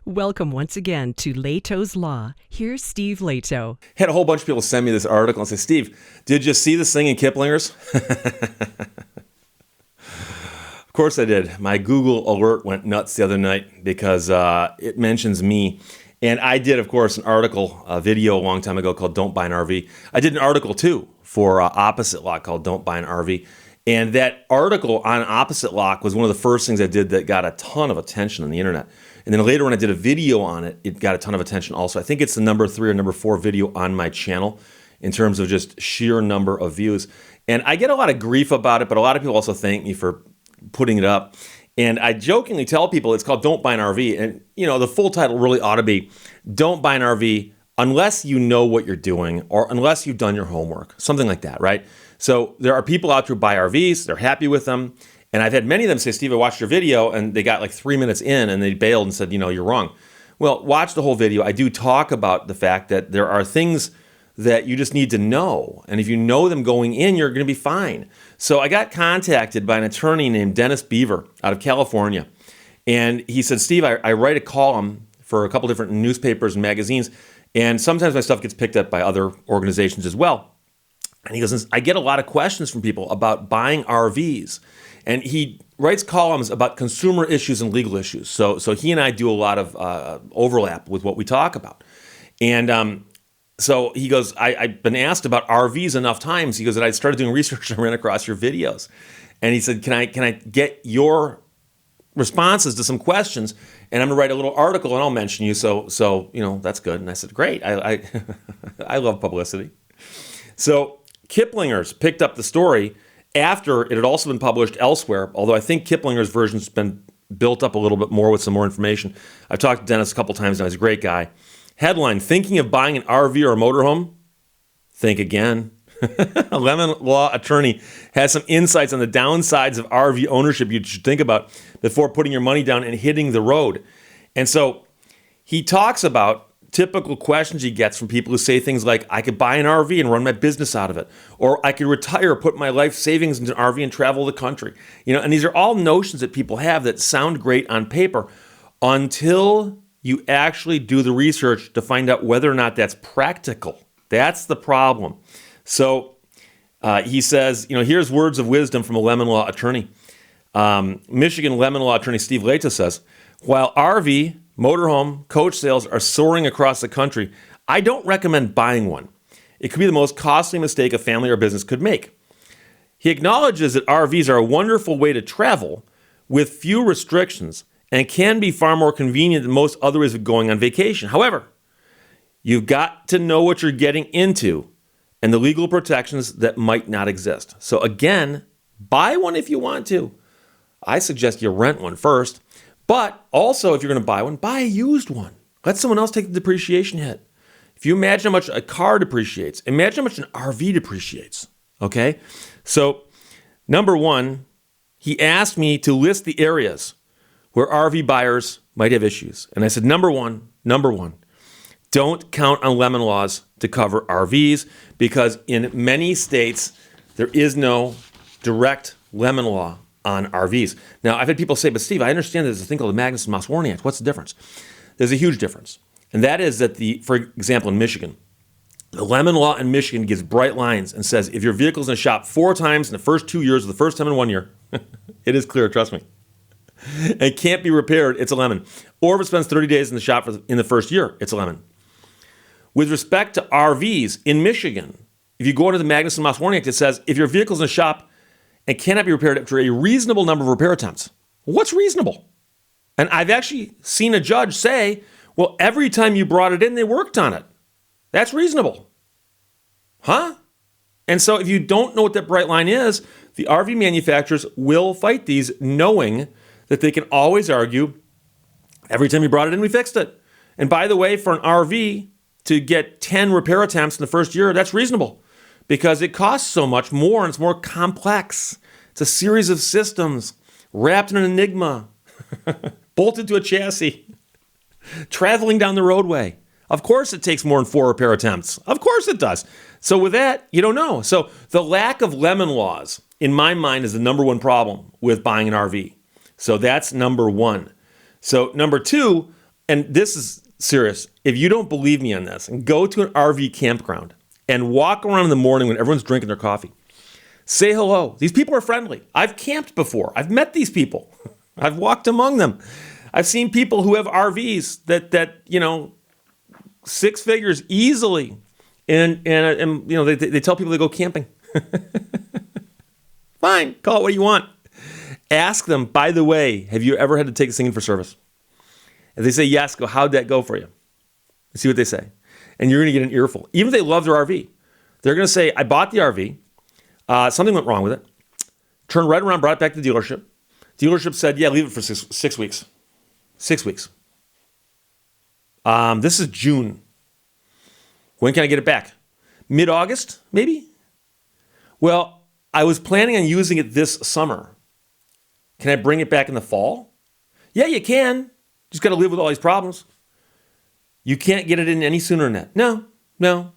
Welcome once again to Lehto's Law. Here's Steve Lehto. Had a whole bunch of people send me this article and say, Steve, did you see this thing in Kiplinger's? Of course I did. My Google alert went nuts the other night because it mentions me. And I did, of course, an article, a video a long time ago called Don't Buy an RV. I did an article, too, for Opposite Lock called Don't Buy an RV. And that article on Opposite Lock was one of the first things I did that got a ton of attention on the internet. And then later when I did a video on it, it got a ton of attention also. I think it's the number 3 or number 4 video on my channel in terms of just sheer number of views. And I get a lot of grief about it, but a lot of people also thank me for putting it up. And I jokingly tell people it's called Don't Buy an RV. And, you know, the full title really ought to be Don't Buy an RV unless you know what you're doing or unless you've done your homework, something like that, right? So there are people out there who buy RVs, they're happy with them. And I've had many of them say, Steve, I watched your video, and they got like 3 minutes in and they bailed and said, you know, you're wrong. Well, watch the whole video. I do talk about the fact that there are things that you just need to know. And if you know them going in, you're going to be fine. So I got contacted by an attorney named Dennis Beaver out of California. And he said, Steve, I write a column for a couple different newspapers and magazines. And sometimes my stuff gets picked up by other organizations as well. And he goes, I get a lot of questions from people about buying RVs. And he writes columns about consumer issues and legal issues. So he and I do a lot of overlap with what we talk about. And so he goes, I've been asked about RVs enough times. He goes, that I started doing research and I ran across your videos. And he said, can I get your responses to some questions? And I'm going to write a little article and I'll mention you. So you know, that's good. And I said, great. I I love publicity. So Kiplinger's picked up the story after it had also been published elsewhere, although I think Kiplinger's version's been built up a little bit more with some more information. I've talked to Dennis a couple times now. He's a great guy. Headline, thinking of buying an RV or a motorhome? Think again. A Lemon Law attorney has some insights on the downsides of RV ownership you should think about before putting your money down and hitting the road. And so he talks about typical questions he gets from people who say things like, I could buy an RV and run my business out of it. Or I could retire, put my life savings into an RV and travel the country. You know, and these are all notions that people have that sound great on paper until you actually do the research to find out whether or not that's practical. That's the problem. So he says, you know, here's words of wisdom from a Lemon Law attorney. Michigan Lemon Law attorney Steve Lehto says, while RV, motorhome, coach sales are soaring across the country, I don't recommend buying one. It could be the most costly mistake a family or business could make. He acknowledges that RVs are a wonderful way to travel with few restrictions and can be far more convenient than most other ways of going on vacation. However, you've got to know what you're getting into and the legal protections that might not exist. So again, buy one if you want to. I suggest you rent one first. But also, if you're going to buy one, buy a used one. Let someone else take the depreciation hit. If you imagine how much a car depreciates, imagine how much an RV depreciates, okay? So, number one, he asked me to list the areas where RV buyers might have issues. And I said, number one, don't count on lemon laws to cover RVs because in many states, there is no direct lemon law on RVs. Now, I've had people say, but Steve, I understand there's a thing called the Magnuson-Moss Warning Act. What's the difference? There's a huge difference. And that is that for example, in Michigan, the lemon law in Michigan gives bright lines and says, if your vehicle's in a shop 4 times in the first 2 years or the first time in 1 year, it is clear, trust me. It can't be repaired, it's a lemon. Or if it spends 30 days in the shop in the first year, it's a lemon. With respect to RVs in Michigan, if you go into the Magnuson-Moss Warning Act, it says, if your vehicle's in a shop and cannot be repaired after a reasonable number of repair attempts. What's reasonable? And I've actually seen a judge say, well, every time you brought it in, they worked on it. That's reasonable. Huh? And so if you don't know what that bright line is, the RV manufacturers will fight these knowing that they can always argue, every time you brought it in, we fixed it. And by the way, for an RV to get 10 repair attempts in the first year, that's reasonable. Because it costs so much more and it's more complex. It's a series of systems wrapped in an enigma, bolted to a chassis, traveling down the roadway. Of course it takes more than 4 repair attempts. Of course it does. So with that, you don't know. So the lack of lemon laws, in my mind, is the number one problem with buying an RV. So that's number one. So number two, and this is serious. If you don't believe me on this, and go to an RV campground and walk around in the morning when everyone's drinking their coffee. Say hello. These people are friendly. I've camped before. I've met these people. I've walked among them. I've seen people who have RVs that six figures easily, and they tell people they go camping. Fine, call it what you want. Ask them, by the way, have you ever had to take this thing in for service? If they say yes, go, how'd that go for you? See what they say. And you're going to get an earful. Even if they love their RV, they're going to say, I bought the RV. Something went wrong with it. Turned right around, brought it back to the dealership. Dealership said, yeah, leave it for 6 weeks. 6 weeks. This is June. When can I get it back? Mid-August, maybe? Well, I was planning on using it this summer. Can I bring it back in the fall? Yeah, you can. Just got to live with all these problems. You can't get it in any sooner than that. No.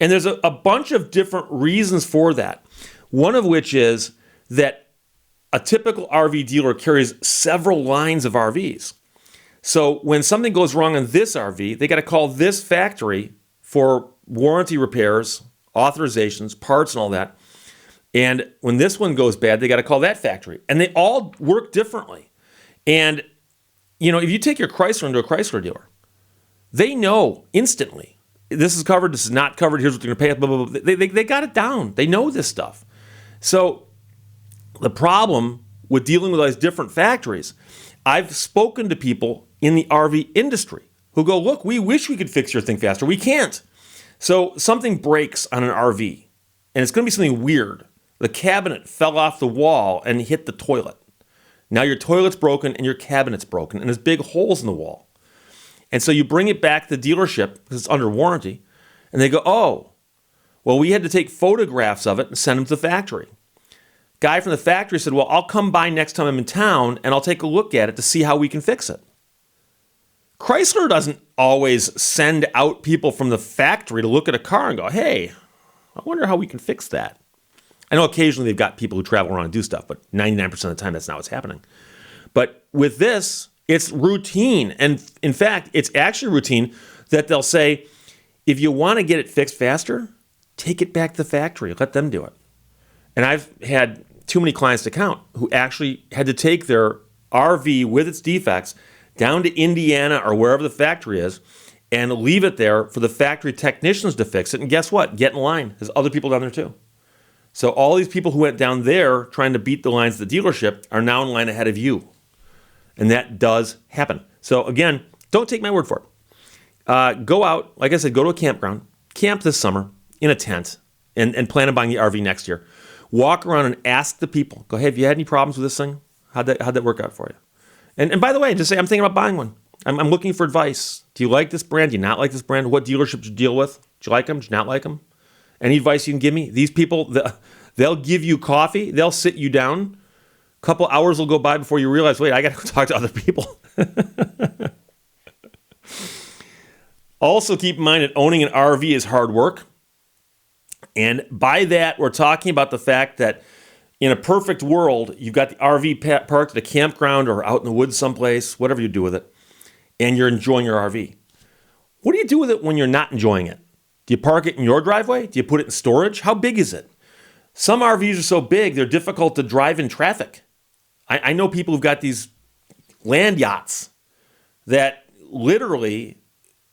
And there's a bunch of different reasons for that. One of which is that a typical RV dealer carries several lines of RVs. So when something goes wrong on this RV, they got to call this factory for warranty repairs, authorizations, parts, and all that. And when this one goes bad, they got to call that factory. And they all work differently. And, if you take your Chrysler into a Chrysler dealer, they know instantly, this is covered, this is not covered, here's what they're going to pay, blah, blah, blah. They got it down. They know this stuff. So the problem with dealing with all these different factories, I've spoken to people in the RV industry who go, look, we wish we could fix your thing faster. We can't. So something breaks on an RV, and it's going to be something weird. The cabinet fell off the wall and hit the toilet. Now your toilet's broken and your cabinet's broken, and there's big holes in the wall. And so you bring it back to the dealership because it's under warranty, and they go, oh, well, we had to take photographs of it and send them to the factory. Guy from the factory said, well, I'll come by next time I'm in town, and I'll take a look at it to see how we can fix it. Chrysler doesn't always send out people from the factory to look at a car and go, hey, I wonder how we can fix that. I know occasionally they've got people who travel around and do stuff, but 99% of the time that's not what's happening. But with this, it's routine. And in fact, it's actually routine that they'll say, if you want to get it fixed faster, take it back to the factory. Let them do it. And I've had too many clients to count who actually had to take their RV with its defects down to Indiana or wherever the factory is and leave it there for the factory technicians to fix it. And guess what? Get in line. There's other people down there too. So all these people who went down there trying to beat the lines at the dealership are now in line ahead of you. And that does happen. So again, don't take my word for it. Go out, like I said, go to a campground, camp this summer in a tent, and plan on buying the RV next year. Walk around and ask the people. Go, hey, have you had any problems with this thing? How'd that work out for you? And by the way, just say, I'm thinking about buying one. I'm looking for advice. Do you like this brand? Do you not like this brand? What dealerships do you deal with? Do you like them? Do you not like them? Any advice you can give me? These people, they'll give you coffee. They'll sit you down. A couple hours will go by before you realize, wait, I got to talk to other people. Also, keep in mind that owning an RV is hard work. And by that, we're talking about the fact that in a perfect world, you've got the RV parked at a campground or out in the woods someplace, whatever you do with it, and you're enjoying your RV. What do you do with it when you're not enjoying it? Do you park it in your driveway? Do you put it in storage? How big is it? Some RVs are so big, they're difficult to drive in traffic. I know people who've got these land yachts that literally,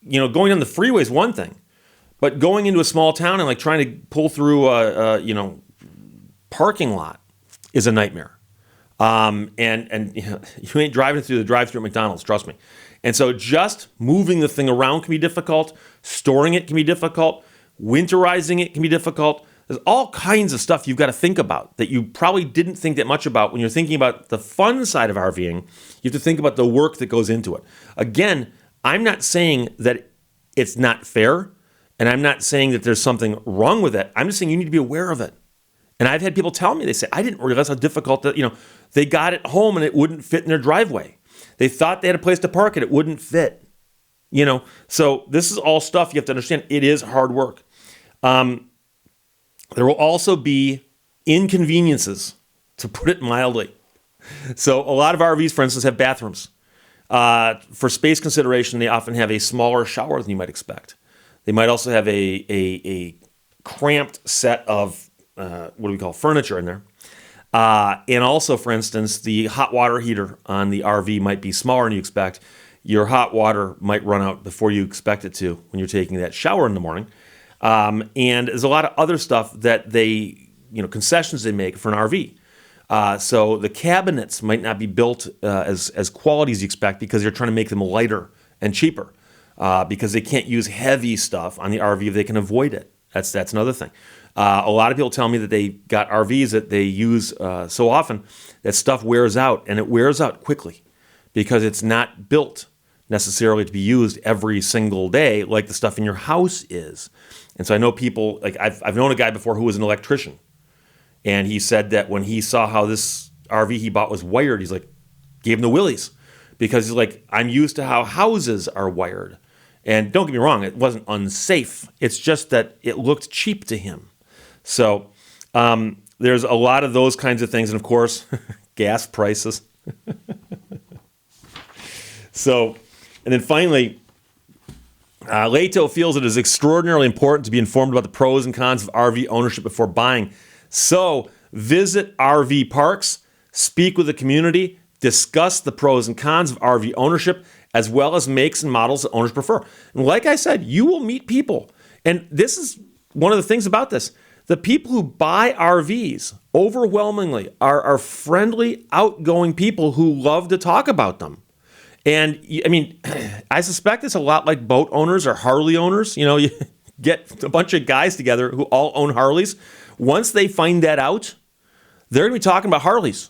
going on the freeway is one thing, but going into a small town and like trying to pull through a parking lot is a nightmare. And you ain't driving through the drive-thru at McDonald's, trust me. And so just moving the thing around can be difficult. Storing it can be difficult. Winterizing it can be difficult. There's all kinds of stuff you've got to think about that you probably didn't think that much about when you're thinking about the fun side of RVing. You have to think about the work that goes into it. Again, I'm not saying that it's not fair, and I'm not saying that there's something wrong with it. I'm just saying you need to be aware of it. And I've had people tell me, they say, I didn't realize how difficult that, they got it home and it wouldn't fit in their driveway. They thought they had a place to park it. It wouldn't fit. So this is all stuff you have to understand. It is hard work. There will also be inconveniences, to put it mildly. So a lot of RVs, for instance, have bathrooms. For space consideration, they often have a smaller shower than you might expect. They might also have a cramped set of furniture in there. And also, for instance, the hot water heater on the RV might be smaller than you expect. Your hot water might run out before you expect it to when you're taking that shower in the morning. And there's a lot of other stuff that concessions they make for an RV. So the cabinets might not be built as quality as you expect because they're trying to make them lighter and cheaper because they can't use heavy stuff on the RV if they can avoid it. That's another thing. A lot of people tell me that they got RVs that they use so often that stuff wears out, and it wears out quickly because it's not built necessarily to be used every single day like the stuff in your house is. And so I know people, like I've known a guy before who was an electrician, and he said that when he saw how this RV he bought was wired, he's like, gave him the willies because he's like, I'm used to how houses are wired. And don't get me wrong, it wasn't unsafe. It's just that it looked cheap to him. So there's a lot of those kinds of things. And of course, gas prices. And then finally, Lehto feels it is extraordinarily important to be informed about the pros and cons of RV ownership before buying. So visit RV parks, speak with the community, discuss the pros and cons of RV ownership, as well as makes and models that owners prefer. And like I said, you will meet people. And this is one of the things about this. The people who buy RVs overwhelmingly are friendly, outgoing people who love to talk about them. And I mean, I suspect it's a lot like boat owners or Harley owners. You know, you get a bunch of guys together who all own Harleys. Once they find that out, they're going to be talking about Harleys.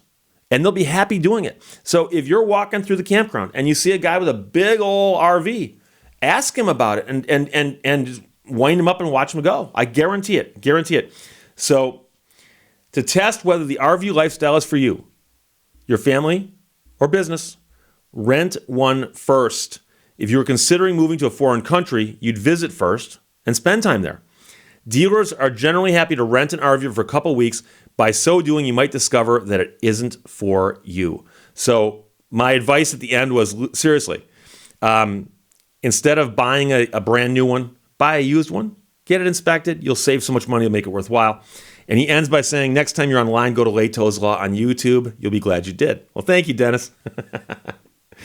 And they'll be happy doing it. So if you're walking through the campground and you see a guy with a big old RV, ask him about it and just wind him up and watch him go. I guarantee it. So to test whether the RV lifestyle is for you, your family, or business, rent one first. If you were considering moving to a foreign country, you'd visit first and spend time there. Dealers are generally happy to rent an RV for a couple weeks. By so doing, you might discover that it isn't for you. So my advice at the end was, seriously, instead of buying a brand new one, buy a used one, get it inspected. You'll save so much money, it'll make it worthwhile. And he ends by saying, next time you're online, go to Lehto's Law on YouTube. You'll be glad you did. Well, thank you, Dennis.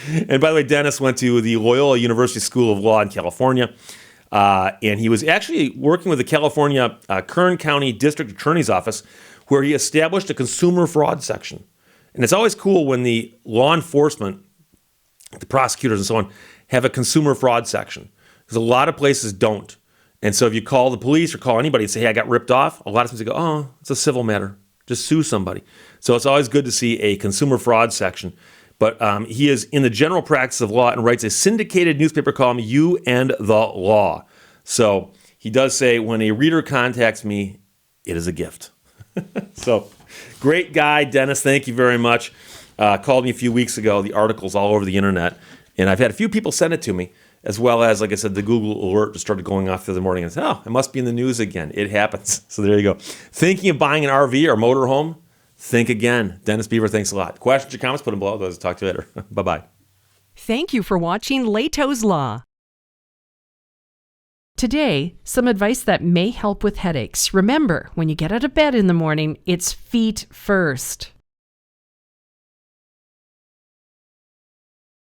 And by the way, Dennis went to the Loyola University School of Law in California. And he was actually working with the California Kern County District Attorney's Office, where he established a consumer fraud section. And it's always cool when the law enforcement, the prosecutors and so on, have a consumer fraud section. Because a lot of places don't. And so if you call the police or call anybody and say, hey, I got ripped off, a lot of times they go, oh, it's a civil matter. Just sue somebody. So it's always good to see a consumer fraud section. But he is in the general practice of law and writes a syndicated newspaper column, You and the Law. So he does say, when a reader contacts me, it is a gift. So great guy, Dennis. Thank you very much. Called me a few weeks ago. The article's all over the internet. And I've had a few people send it to me, as well as, like I said, the Google alert just started going off the other morning. And I said, oh, it must be in the news again. It happens. So there you go. Thinking of buying an RV or motorhome? Think again. Dennis Beaver, thanks a lot. Questions or comments, put them below. Otherwise, talk to you later. Bye-bye. Thank you for watching Lehto's Law. Today, some advice that may help with headaches. Remember, when you get out of bed in the morning, it's feet first.